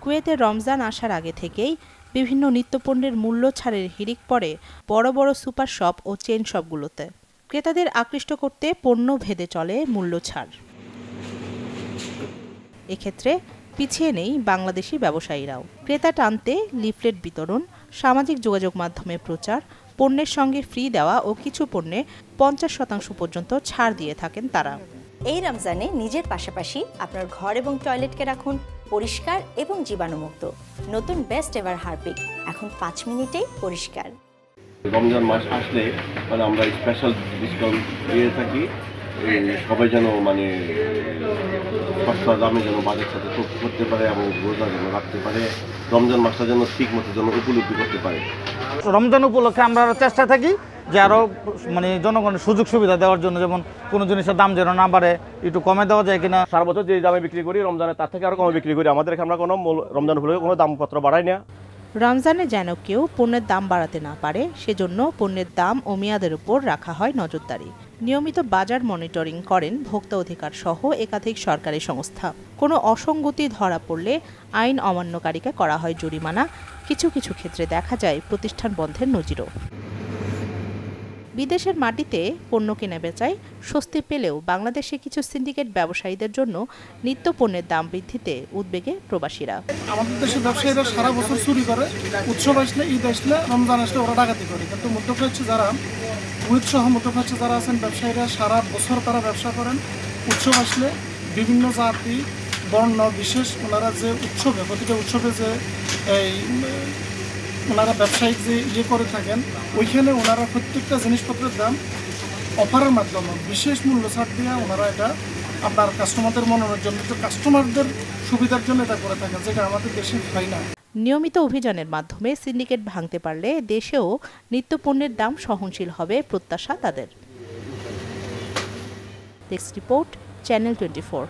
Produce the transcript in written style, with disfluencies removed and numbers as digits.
কুয়েতে রমজান আসার আগে থেকেই বিভিন্ন নিত্যপণ্যের মূল্য ছাড়ের হিড়িক পড়ে বড় বড় সুপার শপ ও চেইন শপগুলোতে। ক্রেতাদের আকৃষ্ট করতে পণ্য ভেদে চলে মূল্য ছাড়। এক্ষেত্রে পিছিয়ে নেই বাংলাদেশি ব্যবসায়ীরাও। ক্রেতা টানতে লিফলেট বিতরণ, সামাজিক যোগাযোগ মাধ্যমে প্রচার, পণ্যের সঙ্গে ফ্রি দেওয়া ও কিছু পণ্যে 50% পর্যন্ত ছাড় দিয়ে থাকেন তারা। এই রমজানে নিজের পাশাপাশি আপনার ঘর এবং টয়লেটকে রাখুন পরিষ্কার এবং জীবাণুমুক্ত। নতুন বেস্ট এভার হারপিক এখন 5 মিনিটেই পরিষ্কার। রমজান মাস আসলে আমরা স্পেশাল ডিসকাউন্ট দিয়ে থাকি, সবাই যেন সস্তা দামে যেন বাজার সাথে করতে পারে এবং রোজা যেন রাখতে পারে, রমজান মাসটা যেন ঠিক মতো যেন উপলব্ধি করতে পারে। রমজান উপলক্ষে আমরা চেষ্টা থাকি যে আরও জনগণের সুযোগ সুবিধা দেওয়ার জন্য, যেমন কোনো জিনিসের দাম যেন না বাড়ে, একটু কমে দেওয়া যায় কিনা। সারা বছর যে দামে বিক্রি করি রমজানে তার থেকে আরও কমে বিক্রি করি। আমাদের এখানে আমরা কোনো রমজান উপলক্ষে কোনো দামপত্র বাড়াই না। রমজানে যেন কেউ পণ্যের দাম বাড়াতে না পারে সেজন্য পণ্যের দাম ও মেয়াদের উপর রাখা হয় নজরদারি। নিয়মিত বাজার মনিটরিং করেন ভোক্তা অধিকার সহ একাধিক সরকারি সংস্থা। কোনো অসঙ্গতি ধরা পড়লে আইন অমান্যকারীকে করা হয় জরিমানা। কিছু কিছু ক্ষেত্রে দেখা যায় প্রতিষ্ঠান বন্ধের নজিরও। বিদেশের মাটিতে পণ্য কেনা বেচায় স্বস্তি পেলেও বাংলাদেশে কিছু সিন্ডিকেট ব্যবসায়ীদের জন্য নিত্য পণ্যের দাম বৃদ্ধিতে উদ্বেগে প্রবাসীরা। আমাদের দেশের ব্যবসায়ীরা সারা বছর চুরি করে, উৎসব আসলে, ঈদ আসলে, রমজান আসলে ওরা ডাকাতি করে। কিন্তু মধ্যপ্রাচ্যে যারা কুয়েত সহ মধ্যপ্রাচ্যে যারা আছেন ব্যবসায়ীরা সারা বছর তারা ব্যবসা করেন। উৎসব আসলে বিভিন্ন জাতি বর্ণ বিশেষ ওনারা যে উৎসবে, প্রতিটা উৎসবে যে ওনারা ব্যবসায়িক যে করে থাকেন, ওইখানে ওনারা প্রত্যেকটা জিনিসপত্রের দাম অফারের মাধ্যমে বিশেষ মূল্য ছাড় দিয়ে ওনারা এটা আপনার কাস্টমারদের মনোরঞ্জনের জন্য, কাস্টমারদের সুবিধার জন্য এটা করে থাকেন, যেটা আমাদের দেশে হয় না। নিয়মিত অভিযানের মাধ্যমে সিন্ডিকেট ভাঙতে পারলে দেশেও নিত্যপণ্যের দাম সহনশীল হবে প্রত্যাশা তাদের। Desk report, channel 24।